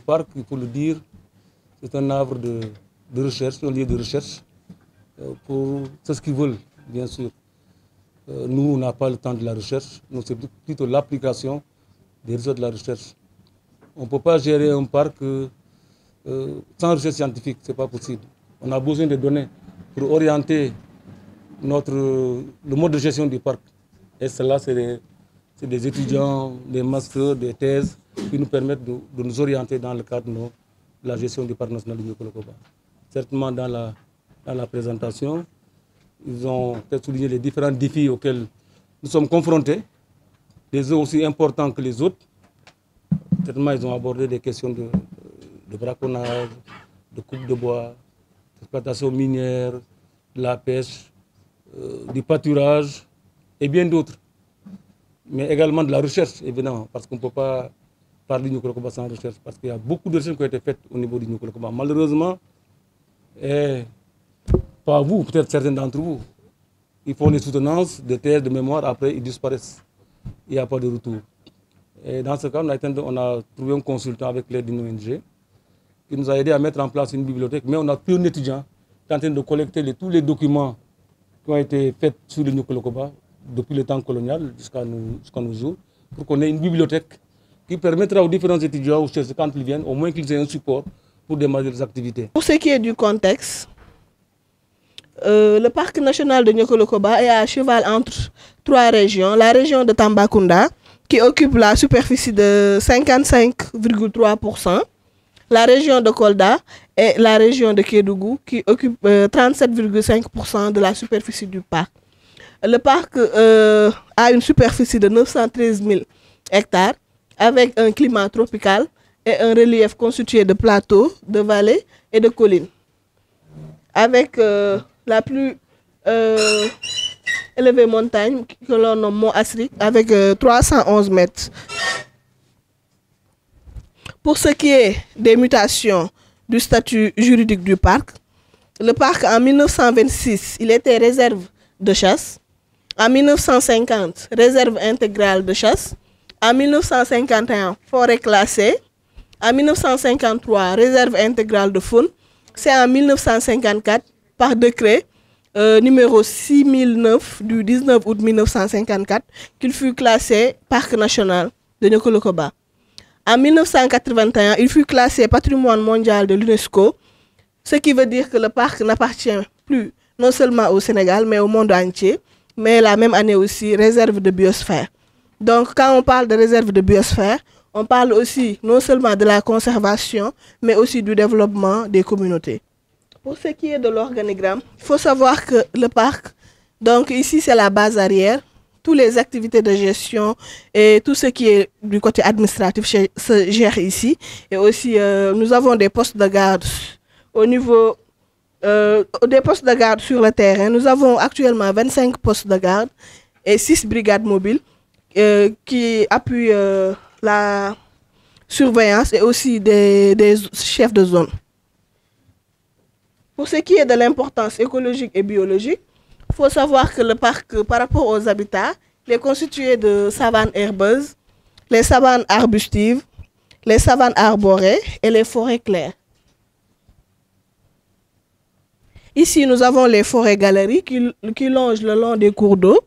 parc, il faut le dire, c'est un havre de recherche, un lieu de recherche pour ceux qui veulent, bien sûr. Nous, on n'a pas le temps de la recherche, nous c'est plutôt l'application des résultats de la recherche. On ne peut pas gérer un parc sans recherche scientifique, ce n'est pas possible. On a besoin de données pour orienter le mode de gestion du parc. Et cela, c'est des étudiants, des masters, des thèses qui nous permettent de nous orienter dans le cadre de la gestion du parc national du Niokolo-Koba. Certainement dans la présentation, ils ont peut-être souligné les différents défis auxquels nous sommes confrontés, des uns aussi importants que les autres. Certainement, ils ont abordé des questions de braconnage, de coupe de bois, d'exploitation minière, de la pêche, du pâturage et bien d'autres. Mais également de la recherche, évidemment, parce qu'on ne peut pas parler du Niokolo-Koba sans recherche, parce qu'il y a beaucoup de recherches qui ont été faites au niveau du Niokolo-Koba. Malheureusement, et pas vous, peut-être certains d'entre vous, ils font des soutenances, des thèses, de mémoire, après ils disparaissent. Il n'y a pas de retour. Et dans ce cas, on a trouvé un consultant avec l'aide d'une ONG qui nous a aidé à mettre en place une bibliothèque, mais on a pris un étudiant qui est en train de collecter tous les documents qui ont été faits sur le Niokolo-Koba depuis le temps colonial jusqu'à nos jours, pour qu'on ait une bibliothèque qui permettra aux différents étudiants, quand ils viennent, au moins qu'ils aient un support pour démarrer les activités. Pour ce qui est du contexte, le parc national de Niokolo-Koba est à cheval entre trois régions. La région de Tambacounda, qui occupe la superficie de 55,3%, la région de Kolda et la région de Kédougou, qui occupe 37,5% de la superficie du parc. Le parc a une superficie de 913 000 hectares, avec un climat tropical et un relief constitué de plateaux, de vallées et de collines. Avec la plus élevée montagne que l'on nomme Mont Asrik, avec 311 mètres. Pour ce qui est des mutations du statut juridique du parc, le parc en 1926, il était réserve de chasse. En 1950, réserve intégrale de chasse. En 1951, forêt classée. En 1953, réserve intégrale de faune. C'est en 1954, par décret numéro 6009 du 19 août 1954, qu'il fut classé parc national de Niokolo-Koba. En 1981, il fut classé patrimoine mondial de l'UNESCO, ce qui veut dire que le parc n'appartient plus non seulement au Sénégal, mais au monde entier, mais la même année aussi réserve de biosphère. Donc quand on parle de réserve de biosphère, on parle aussi non seulement de la conservation, mais aussi du développement des communautés. Pour ce qui est de l'organigramme, il faut savoir que le parc, donc ici c'est la base arrière, toutes les activités de gestion et tout ce qui est du côté administratif se gère ici. Et aussi nous avons des postes de garde au niveau des postes de garde sur le terrain. Nous avons actuellement 25 postes de garde et 6 brigades mobiles qui appuient la surveillance et aussi des chefs de zone. Pour ce qui est de l'importance écologique et biologique, il faut savoir que le parc, par rapport aux habitats, il est constitué de savanes herbeuses, les savanes arbustives, les savanes arborées et les forêts claires. Ici, nous avons les forêts galeries qui longent le long des cours d'eau,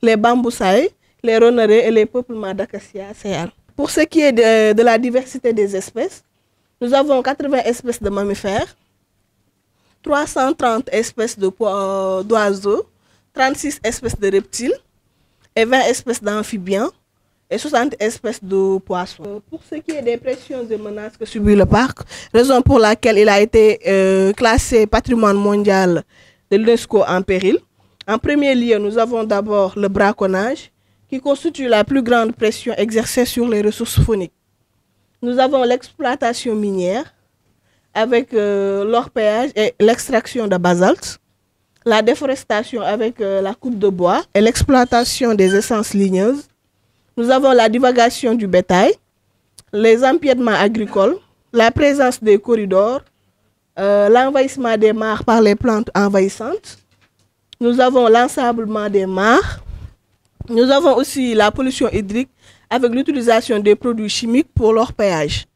les bamboussailles, les roneraies et les peuplements d'acacias céal. Pour ce qui est de la diversité des espèces, nous avons 80 espèces de mammifères, 330 espèces d'oiseaux, 36 espèces de reptiles et 20 espèces d'amphibiens et 60 espèces de poissons. Pour ce qui est des pressions et menaces que subit le parc, raison pour laquelle il a été classé patrimoine mondial de l'UNESCO en péril. En premier lieu, nous avons d'abord le braconnage, qui constitue la plus grande pression exercée sur les ressources fauniques. Nous avons l'exploitation minière, avec l'orpaillage et l'extraction de basalte, la déforestation avec la coupe de bois et l'exploitation des essences ligneuses. Nous avons la divagation du bétail, les empiètements agricoles, la présence des corridors, l'envahissement des mares par les plantes envahissantes. Nous avons l'ensablement des mares. Nous avons aussi la pollution hydrique avec l'utilisation des produits chimiques pour l'orpaillage.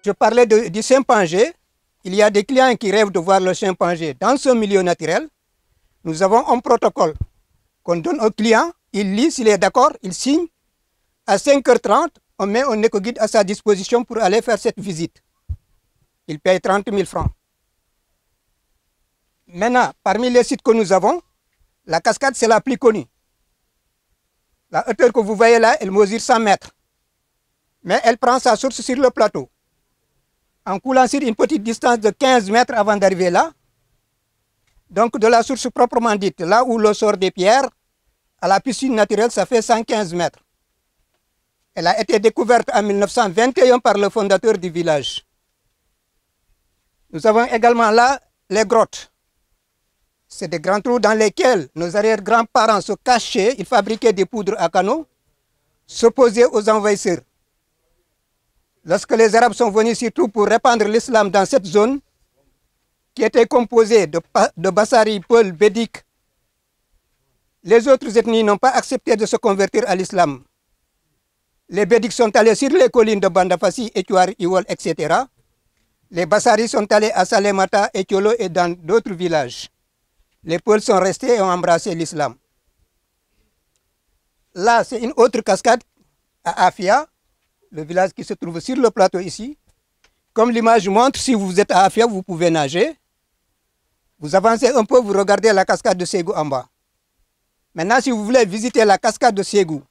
je parlais du chimpanzé. Il y a des clients qui rêvent de voir le chimpanzé dans ce milieu naturel. Nous avons un protocole qu'on donne au client. Il lit, s'il est d'accord, il signe. À 5h30, on met un éco-guide à sa disposition pour aller faire cette visite. Il paye 30 000 francs. Maintenant, parmi les sites que nous avons, la cascade, c'est la plus connue. La hauteur que vous voyez là, elle mesure 100 mètres. Mais elle prend sa source sur le plateau. En coulant sur une petite distance de 15 mètres avant d'arriver là, donc de la source proprement dite, là où l'eau sort des pierres, à la piscine naturelle, ça fait 115 mètres. Elle a été découverte en 1921 par le fondateur du village. Nous avons également là les grottes. C'est des grands trous dans lesquels nos arrière-grands-parents se cachaient, ils fabriquaient des poudres à canaux, s'opposaient aux envahisseurs. Lorsque les Arabes sont venus surtout pour répandre l'islam dans cette zone, qui était composée de Bassari, Peul, Bédik, les autres ethnies n'ont pas accepté de se convertir à l'islam. Les Bédiks sont allés sur les collines de Bandafassi, Étuar, Iwol, etc. Les Bassaris sont allés à Salemata, Etiolo et dans d'autres villages. Les Peuls sont restés et ont embrassé l'islam. Là, c'est une autre cascade à Afia, le village qui se trouve sur le plateau ici. Comme l'image montre, si vous êtes à Afia, vous pouvez nager. Vous avancez un peu, vous regardez la cascade de Ségou en bas. Maintenant, si vous voulez visiter la cascade de Ségou,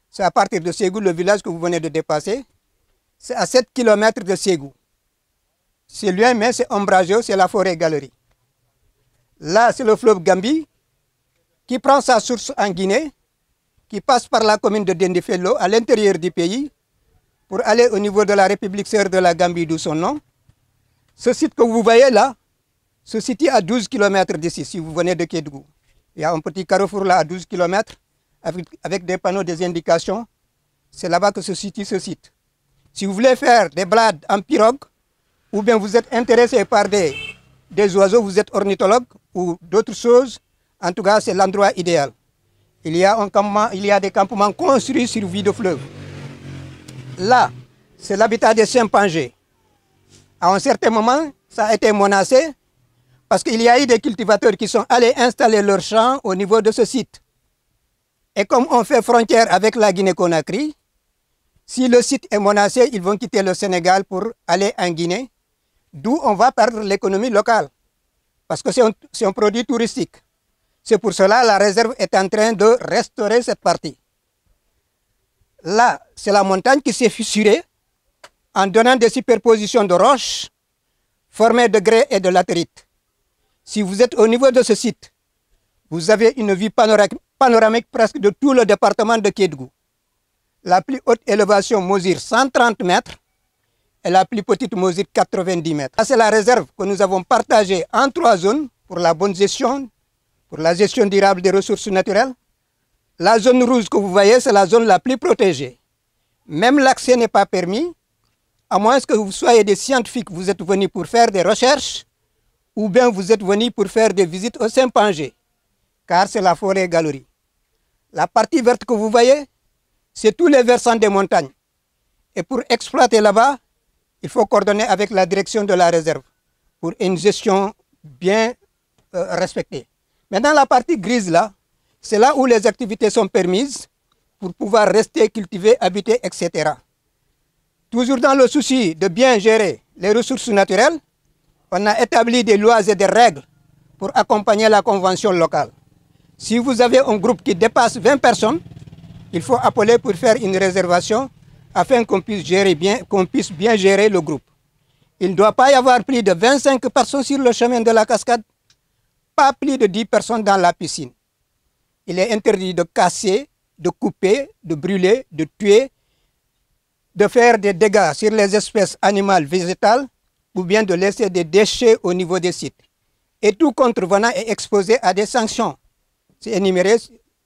c'est à partir de Ségou, le village que vous venez de dépasser. C'est à 7 km de Ségou. C'est loin, mais c'est ombrageux, c'est la forêt galerie. Là, c'est le fleuve Gambie, qui prend sa source en Guinée, qui passe par la commune de Dendefelo, à l'intérieur du pays, pour aller au niveau de la République sœur de la Gambie, d'où son nom. Ce site que vous voyez là, se situe à 12 km d'ici, si vous venez de Kédougou. Il y a un petit carrefour là à 12 km, avec des panneaux, des indications. C'est là-bas que se situe ce site. Si vous voulez faire des balades en pirogue, ou bien vous êtes intéressé par des oiseaux, vous êtes ornithologue ou d'autres choses, en tout cas, c'est l'endroit idéal. Il y a des campements construits sur vie de fleuve. Là, c'est l'habitat des chimpanzés. À un certain moment, ça a été menacé parce qu'il y a eu des cultivateurs qui sont allés installer leurs champs au niveau de ce site. Et comme on fait frontière avec la Guinée-Conakry, si le site est menacé, ils vont quitter le Sénégal pour aller en Guinée, d'où on va perdre l'économie locale, parce que c'est un produit touristique. C'est pour cela que la réserve est en train de restaurer cette partie. Là, c'est la montagne qui s'est fissurée en donnant des superpositions de roches formées de grès et de latérite. Si vous êtes au niveau de ce site, vous avez une vue panoramique presque de tout le département de Kédougou. La plus haute élévation mesure 130 mètres et la plus petite mesure 90 mètres. C'est la réserve que nous avons partagée en 3 zones pour la bonne gestion, pour la gestion durable des ressources naturelles. La zone rouge que vous voyez, c'est la zone la plus protégée. Même l'accès n'est pas permis, à moins que vous soyez des scientifiques, vous êtes venus pour faire des recherches, ou bien vous êtes venus pour faire des visites au chimpanzés, car c'est la forêt galerie. La partie verte que vous voyez, c'est tous les versants des montagnes. Et pour exploiter là-bas, il faut coordonner avec la direction de la réserve pour une gestion bien respectée. Maintenant, la partie grise là, c'est là où les activités sont permises pour pouvoir rester, cultiver, habiter, etc. Toujours dans le souci de bien gérer les ressources naturelles, on a établi des lois et des règles pour accompagner la convention locale. Si vous avez un groupe qui dépasse 20 personnes, il faut appeler pour faire une réservation afin qu'on puisse bien gérer le groupe. Il ne doit pas y avoir plus de 25 personnes sur le chemin de la cascade, pas plus de 10 personnes dans la piscine. Il est interdit de casser, de couper, de brûler, de tuer, de faire des dégâts sur les espèces animales, végétales, ou bien de laisser des déchets au niveau des sites. Et tout contrevenant est exposé à des sanctions. C'est énuméré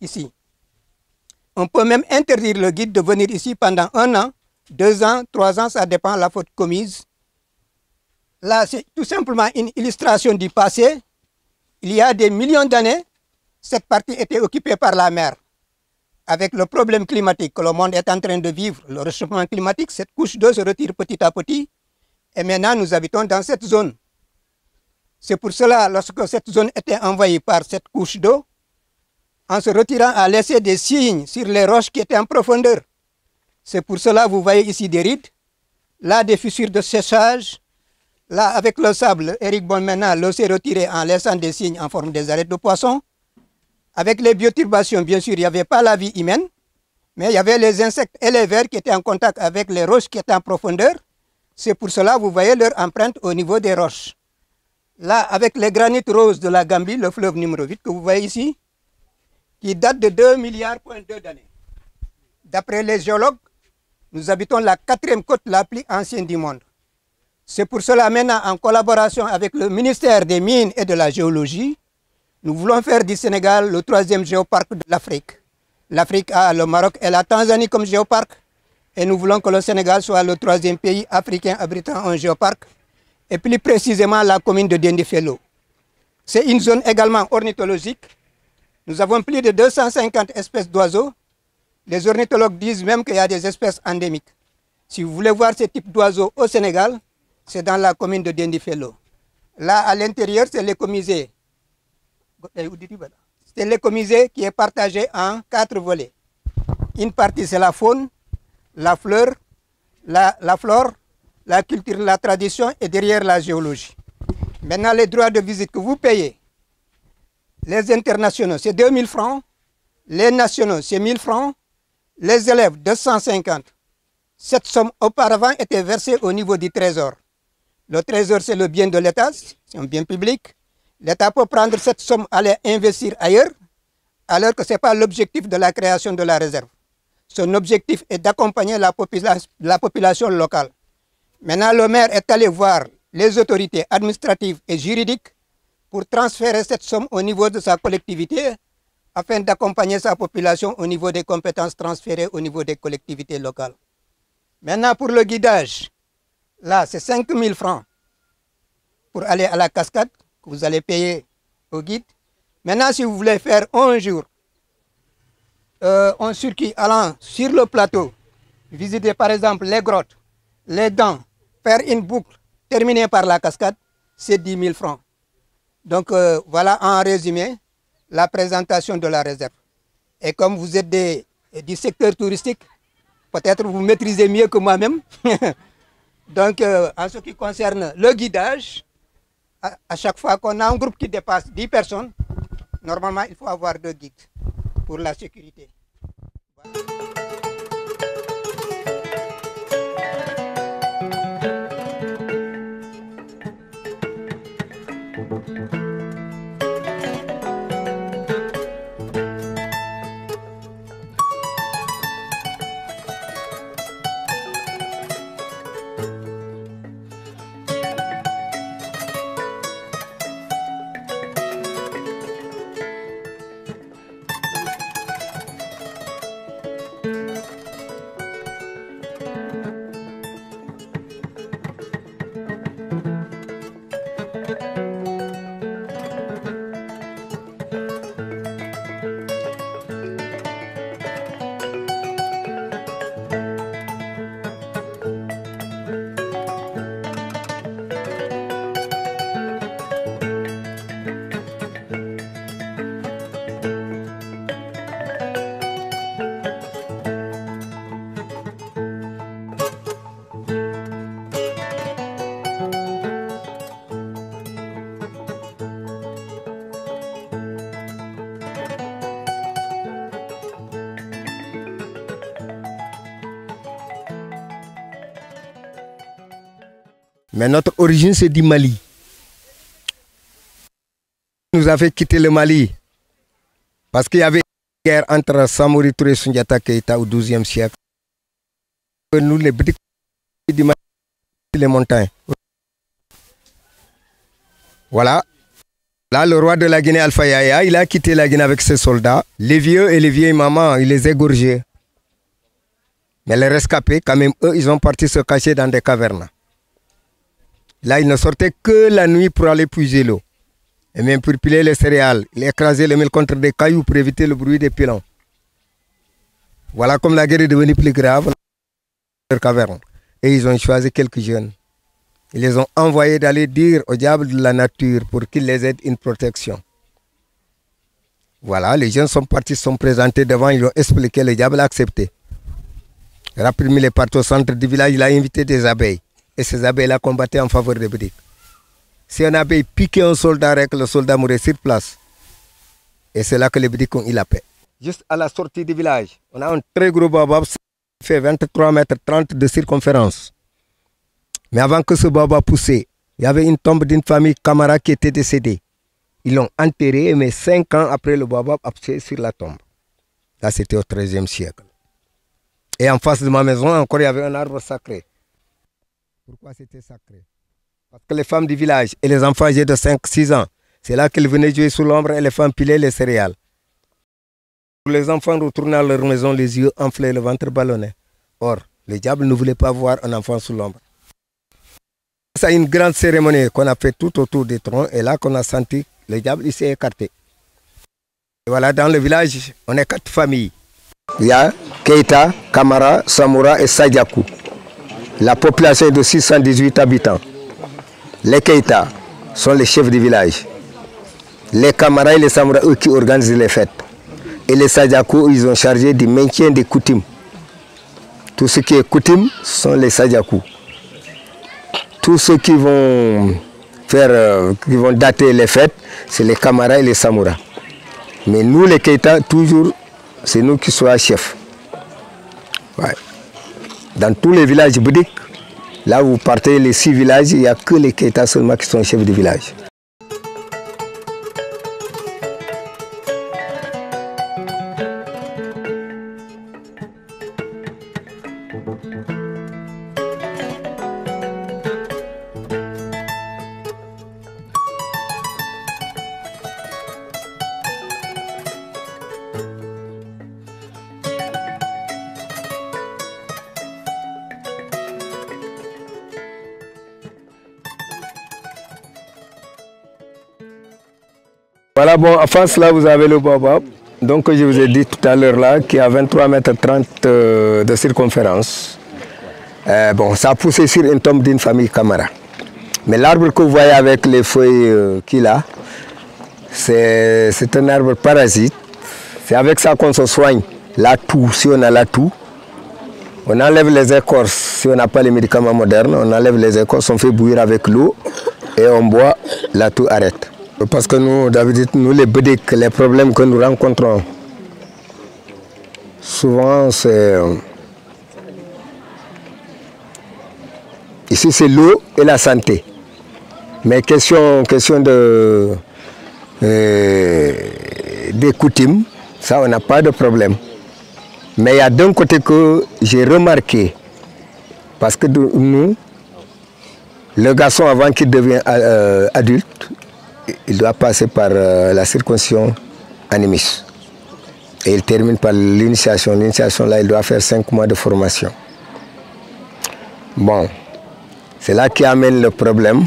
ici. On peut même interdire le guide de venir ici pendant 1 an, 2 ans, 3 ans, ça dépend de la faute commise. Là, c'est tout simplement une illustration du passé. Il y a des millions d'années, cette partie était occupée par la mer. Avec le problème climatique que le monde est en train de vivre, le réchauffement climatique, cette couche d'eau se retire petit à petit Et maintenant, nous habitons dans cette zone. C'est pour cela, lorsque cette zone était envahie par cette couche d'eau, en se retirant, a laissé des signes sur les roches qui étaient en profondeur. C'est pour cela, vous voyez ici des rides, là des fissures de séchage, là avec le sable, Eric Bon maintenant l'eau s'est retiré en laissant des signes en forme des arêtes de poisson. Avec les bioturbations, bien sûr, il n'y avait pas la vie humaine, mais il y avait les insectes et les vers qui étaient en contact avec les roches qui étaient en profondeur. C'est pour cela, vous voyez leur empreinte au niveau des roches. Là, avec les granites roses de la Gambie, le fleuve numéro 8 que vous voyez ici, qui date de 2,2 milliards d'années. D'après les géologues, nous habitons la 4e côte la plus ancienne du monde. C'est pour cela, maintenant, en collaboration avec le ministère des Mines et de la Géologie, nous voulons faire du Sénégal le 3e géoparc de l'Afrique. L'Afrique a le Maroc et la Tanzanie comme géoparc. Et nous voulons que le Sénégal soit le 3e pays africain abritant un géoparc. Et plus précisément la commune de Dendifelo. C'est une zone également ornithologique. Nous avons plus de 250 espèces d'oiseaux. Les ornithologues disent même qu'il y a des espèces endémiques. Si vous voulez voir ce type d'oiseaux au Sénégal, c'est dans la commune de Dendifelo. Là, à l'intérieur, c'est l'écomusée. C'est l'écomusée qui est partagé en 4 volets. Une partie, c'est la faune, la fleur, la flore, la culture, la tradition et derrière la géologie. Maintenant, les droits de visite que vous payez, les internationaux, c'est 2000 francs, les nationaux, c'est 1000 francs, les élèves, 250. Cette somme auparavant était versée au niveau du trésor. Le trésor, c'est le bien de l'État, c'est un bien public. L'État peut prendre cette somme, aller investir ailleurs, alors que ce n'est pas l'objectif de la création de la réserve. Son objectif est d'accompagner la population locale. Maintenant, le maire est allé voir les autorités administratives et juridiques pour transférer cette somme au niveau de sa collectivité afin d'accompagner sa population au niveau des compétences transférées au niveau des collectivités locales. Maintenant, pour le guidage, là, c'est 5 000 francs pour aller à la cascade que vous allez payer au guide. Maintenant, si vous voulez faire un jour un circuit allant sur le plateau, visiter par exemple les grottes, les dents, faire une boucle terminée par la cascade, c'est 10 000 francs. Donc voilà en résumé la présentation de la réserve. Et comme vous êtes du secteur touristique, peut-être vous maîtrisez mieux que moi-même. Donc en ce qui concerne le guidage, à chaque fois qu'on a un groupe qui dépasse 10 personnes, normalement il faut avoir 2 guides pour la sécurité. Voilà. Mais notre origine, c'est du Mali. Nous avons quitté le Mali parce qu'il y avait une guerre entre Samori Touré et Soundiata Keïta au XIIe siècle. Nous, les petits du Mali, les montagnes. Voilà. Là, le roi de la Guinée, Alpha Yaya, il a quitté la Guinée avec ses soldats. Les vieux et les vieilles mamans, il les a égorgés. Mais les rescapés, quand même, eux, ils ont parti se cacher dans des cavernes. Là, ils ne sortaient que la nuit pour aller puiser l'eau. Et même pour piler les céréales, ils écrasaient le mil contre des cailloux pour éviter le bruit des pilons. Voilà comme la guerre est devenue plus grave, leur caverne. Et ils ont choisi quelques jeunes. Ils les ont envoyés d'aller dire au diable de la nature pour qu'il les aide une protection. Voilà, les jeunes sont partis, sont présentés devant, ils ont expliqué, le diable a accepté. Rapidement, il est parti au centre du village, il a invité des abeilles. Et ces abeilles-là combattaient en faveur des Bédiques. Si un abeille piquait un soldat, le soldat mourait sur place. Et c'est là que les Bédiques ont eu la paix. Juste à la sortie du village, on a un très gros baobab qui fait 23 mètres 30 de circonférence. Mais avant que ce baobab poussait, il y avait une tombe d'une famille Camara qui était décédée. Ils l'ont enterré, mais 5 ans après, le baobab a poussé sur la tombe. Là, c'était au XIIIe siècle. Et en face de ma maison, encore, il y avait un arbre sacré. Pourquoi c'était sacré? Parce que les femmes du village et les enfants âgés de 5-6 ans, c'est là qu'ils venaient jouer sous l'ombre et les femmes pilaient les céréales. Les enfants retournaient à leur maison, les yeux enflés, le ventre ballonné. Or, le diable ne voulait pas voir un enfant sous l'ombre. C'est une grande cérémonie qu'on a fait tout autour des troncs et là qu'on a senti le diable il s'est écarté. Et voilà, dans le village, on est 4 familles. Il y a Keita, Kamara, Samoura et Sadiakou. La population est de 618 habitants. Les Keita sont les chefs du village. Les Kamara et les Samoura, eux qui organisent les fêtes. Et les Sadiakou, ils ont chargé du maintien des coutumes. Tout ce qui est coutume sont les Sadiakou. Tous ceux qui vont dater les fêtes, c'est les Kamara et les Samoura. Mais nous, les Keita, toujours, c'est nous qui sommes chefs. Ouais. Dans tous les villages bouddhiques, là où vous partez, les 6 villages, il n'y a que les Keita seulement qui sont chefs du village. Voilà, bon, en face, là, vous avez le baobab. Donc, je vous ai dit tout à l'heure, là, qui a 23 mètres 30 de circonférence. Bon, ça a poussé sur une tombe d'une famille Camara. Mais l'arbre que vous voyez avec les feuilles qu'il a, c'est un arbre parasite. C'est avec ça qu'on se soigne. La toux, si on a la toux, on enlève les écorces. Si on n'a pas les médicaments modernes, on enlève les écorces, on fait bouillir avec l'eau et on boit, la toux arrête. Parce que nous, d'habitude, nous les Bédiques, les problèmes que nous rencontrons, souvent c'est... Ici c'est l'eau et la santé. Mais question des coutumes, ça on n'a pas de problème. Mais il y a d'un côté que j'ai remarqué, parce que nous, le garçon avant qu'il devienne adulte, il doit passer par la circoncision animis. Et il termine par l'initiation. L'initiation, là, il doit faire 5 mois de formation. Bon, c'est là qui amène le problème.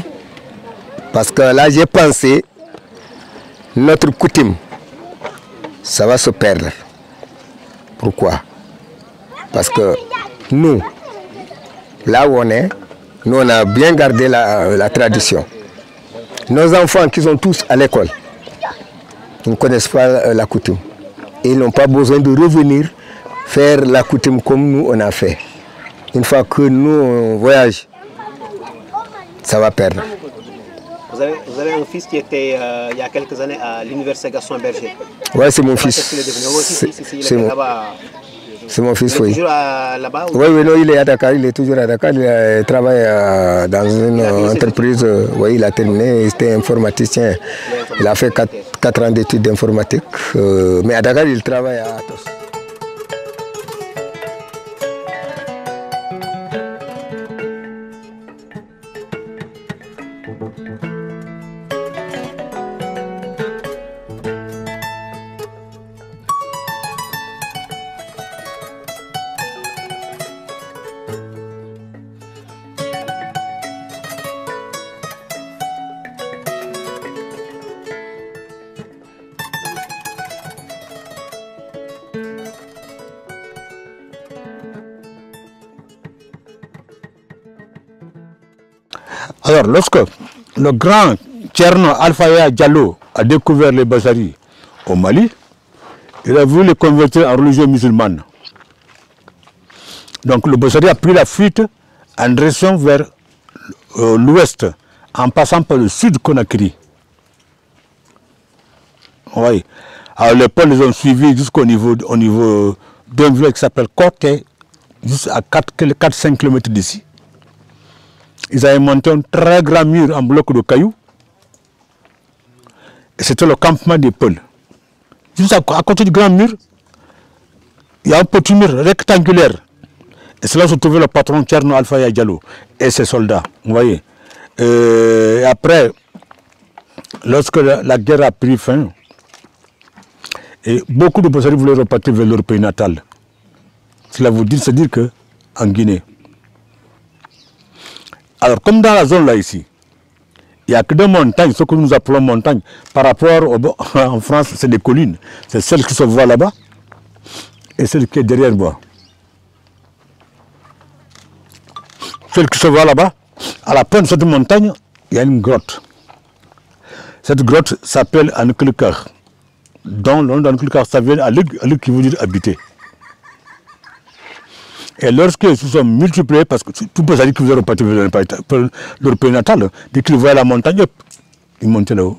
Parce que là, j'ai pensé, notre coutume, ça va se perdre. Pourquoi? Parce que nous, là où on est, nous, on a bien gardé la tradition. Nos enfants qui sont tous à l'école, ils ne connaissent pas la coutume. Et ils n'ont pas besoin de revenir faire la coutume comme nous on a fait. Une fois que nous on voyage, ça va perdre. Vous avez un fils qui était il y a quelques années à l'université Gaston Berger. Oui, c'est mon fils. C'est mon fils, oui. Il est toujours là-bas? Oui, non, il est à Dakar, il est toujours à Dakar. Il travaille dans une entreprise. Oui, il a terminé, il était informaticien. Il a fait 4 ans d'études d'informatique. Mais à Dakar, il travaille à Atos. Alors, lorsque le grand Tcherno Alfaya Diallo a découvert les Bazaris au Mali, il a voulu les convertir en religion musulmane. Donc le Bazari a pris la fuite en direction vers l'ouest, en passant par le sud Conakry. Oui. Alors les Peuls les ont suivis jusqu'au niveau d'un village qui s'appelle Côté, juste à 4-5 km d'ici. Ils avaient monté un très grand mur en bloc de cailloux. Et c'était le campement des Peuls. Juste à côté du grand mur, il y a un petit mur rectangulaire. Et c'est là où se trouvait le patron Tcherno Alfaya Diallo et ses soldats. Vous voyez. Et après, lorsque la guerre a pris fin, et beaucoup de Bazaris voulaient repartir vers leur pays natal. Cela veut dire, c'est-à-dire qu'en Guinée. Alors, comme dans la zone là ici, il n'y a que des montagnes, ce que nous appelons montagnes. Par rapport en France, c'est des collines. C'est celle qui se voit là-bas et celle qui est derrière moi. Celle qui se voit là-bas, à la pointe de cette montagne, il y a une grotte. Cette grotte s'appelle Anuklikar. Dans le nom d'Anuklikar, ça vient à Lug qui veut dire habiter. Et lorsqu'ils se sont multipliés, parce que tout peut dire qu'ils veulent repartir vers leur pays natal, dès qu'ils voient la montagne, ils montent là-haut.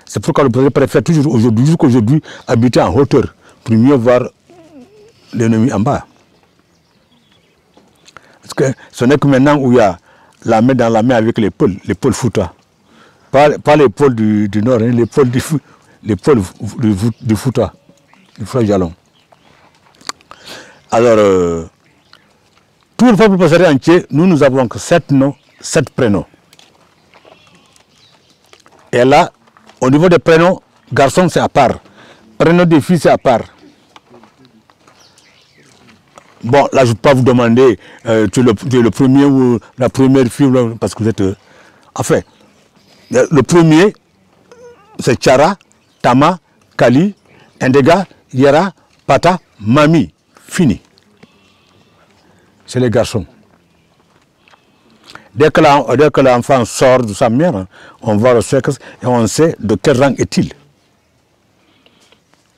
C'est pourquoi le président préfère toujours aujourd'hui, jusqu'aujourd'hui, habiter en hauteur, pour mieux voir l'ennemi en bas. Parce que ce n'est que maintenant où il y a la main dans la main avec les pôles Fouta. Pas les pôles du nord, hein, les pôles du Fouta, du frère Jalon. Alors, tout le peuple Bazari entier, nous avons que 7 noms, 7 prénoms. Et là, au niveau des prénoms, garçon c'est à part. Prénom des filles c'est à part. Bon, là je ne peux pas vous demander, tu es le premier ou la première fille, parce que vous êtes... enfin, le premier, c'est Tchara, Tama, Kali, Ndega, Yara, Pata, Mami. Fini. C'est les garçons. Dès que l'enfant sort de sa mère, on voit le sexe et on sait de quel rang est-il.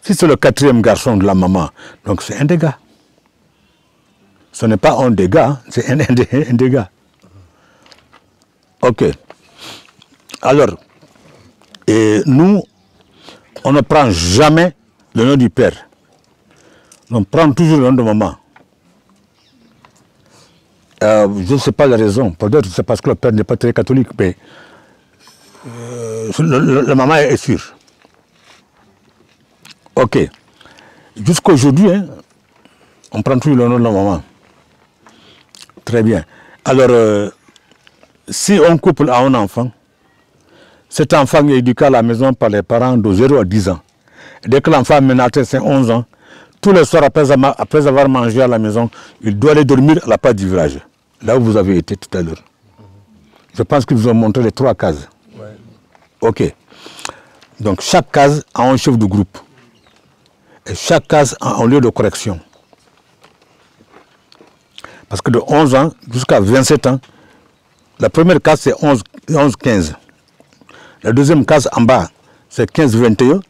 Si c'est le 4e garçon de la maman, donc c'est un dégât. Ce n'est pas un dégât, c'est un dégât. Ok. Alors, et nous, on ne prend jamais le nom du père. On prend toujours le nom de maman. Je ne sais pas la raison. Peut-être c'est parce que le père n'est pas très catholique, mais la maman est sûre. Ok. Jusqu'aujourd'hui, hein, on prend toujours le nom de la maman. Très bien. Alors, si on couple à un enfant, cet enfant est éduqué à la maison par les parents de 0 à 10 ans. Dès que l'enfant a atteint ses 11 ans, tous les soirs, après avoir mangé à la maison, il doit aller dormir à la part du village, là où vous avez été tout à l'heure. Je pense qu'ils vous ont montré les 3 cases. Ouais. Ok. Donc chaque case a un chef de groupe. Et chaque case a un lieu de correction. Parce que de 11 ans jusqu'à 27 ans, la première case c'est 11-15. La deuxième case en bas, c'est 15-21.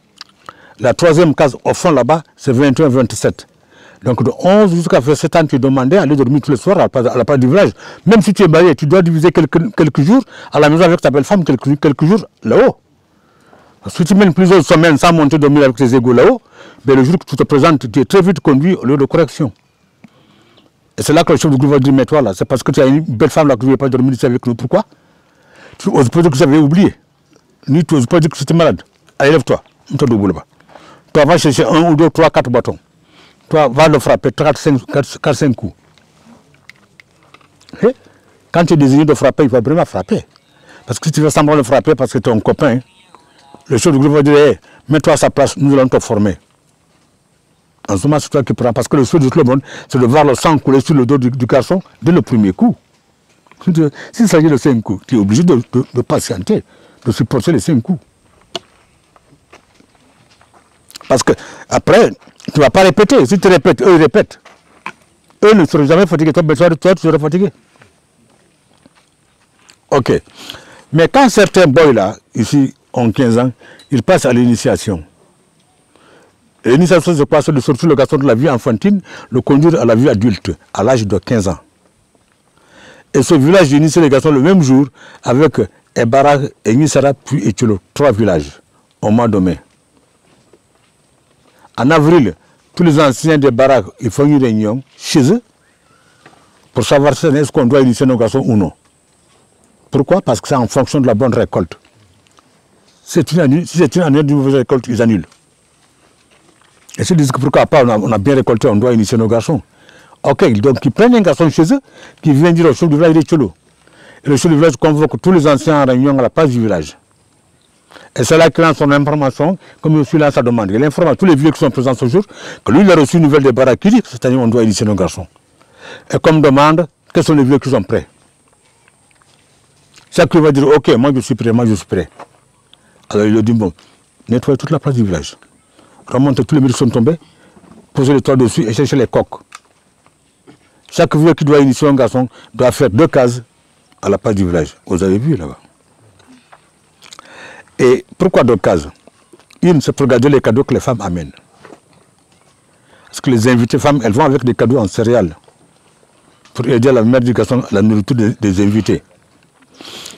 La troisième case au fond là-bas, c'est 21-27. Donc de 11 jusqu'à 27 ans, tu es demandé à aller dormir tous les soirs à la part du village. Même si tu es marié, tu dois diviser quelques jours à la maison avec ta belle-femme, quelques jours là-haut. Si tu mènes plusieurs semaines sans monter dormir avec tes égaux là-haut, ben le jour que tu te présentes, tu es très vite conduit au lieu de correction. Et c'est là que le chef du groupe va dire, mais toi là, c'est parce que tu as une belle femme là que tu ne veux pas dormir ici avec nous. Pourquoi? Tu n'oses pas dire que j'avais oublié. Ni tu n'oses pas dire que j'étais malade. Allez, lève-toi. On te debout là-bas. Toi, va chercher 1 ou 2, 3, 4 bâtons. Toi, va le frapper 4-5 coups. Et quand tu es désigné de frapper, il va vraiment frapper. Parce que si tu veux semblant de frapper parce que tu es un copain, le chef du groupe va dire, hey, mets-toi à sa place, nous allons te former. En ce moment, c'est toi qui prends. Parce que le souhait de tout le monde, c'est de voir le sang couler sur le dos du garçon dès le premier coup. S'il s'agit de 5 coups, tu es obligé de patienter, de supporter les 5 coups. Parce que après, tu ne vas pas répéter. Si tu répètes, eux ils répètent. Eux ne seront jamais fatigués. Toi, tu seras fatigué. Ok. Mais quand certains boys là, ici, ont 15 ans, ils passent à l'initiation. L'initiation se passe de sortir le garçon de la vie enfantine, le conduire à la vie adulte, à l'âge de 15 ans. Et ce village initie les garçons le même jour avec Ebarak, Enisara, puis Etcholo, 3 villages, au mois de mai. En avril, tous les anciens de Barak, ils font une réunion chez eux pour savoir si est-ce qu'on doit initier nos garçons ou non. Pourquoi? Parce que c'est en fonction de la bonne récolte. Si c'est une année de mauvaise récolte, ils annulent. Et s'ils disent que pourquoi pas, on a bien récolté, on doit initier nos garçons. Ok, donc ils prennent un garçon chez eux qui vient dire au chef du village de Tcholo. Et le chef du village convoque tous les anciens en réunion à la place du village. Et c'est là qu'il lance son information, comme il lance sa demande. Il informe à tous les vieux qui sont présents ce jour que lui, il a reçu une nouvelle de Barak qui dit que cette année, on doit initier nos garçons. Et comme demande, quels sont les vieux qui sont prêts? Chacun va dire, ok, moi je suis prêt, moi je suis prêt. Alors il lui dit, bon, nettoyez toute la place du village. Remontez tous les murs qui sont tombés, posez les toits dessus et cherchez les coques. Chaque vieux qui doit initier un garçon doit faire 2 cases à la place du village. Vous avez vu là-bas. Et pourquoi 2 cases? Une, c'est pour garder les cadeaux que les femmes amènent. Parce que les invités femmes, elles vont avec des cadeaux en céréales pour aider la mère du garçon à la nourriture des invités.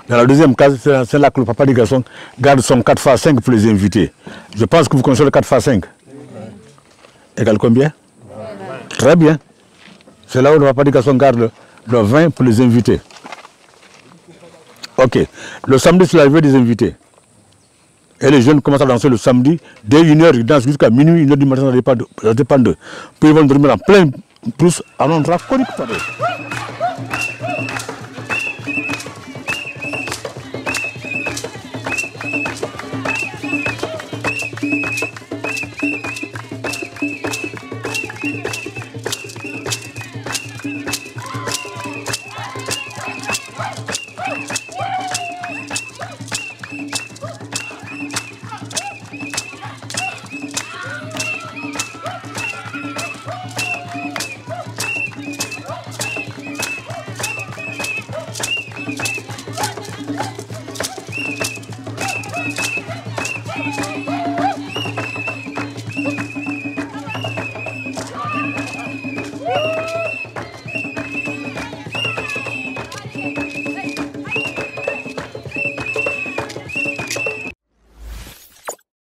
Dans la deuxième case, c'est là que le papa du garçon garde son 4x5 pour les invités. Je pense que vous connaissez le 4x5. Égale combien? Très bien. C'est là où le papa du garçon garde le vin pour les invités. Ok. Le samedi, c'est l'arrivée des invités. Et les jeunes commencent à danser le samedi. Dès 1h, ils dansent jusqu'à minuit, 1h du matin, ça dépend d'eux. Puis ils vont dormir en plein plus à l'endroit conique.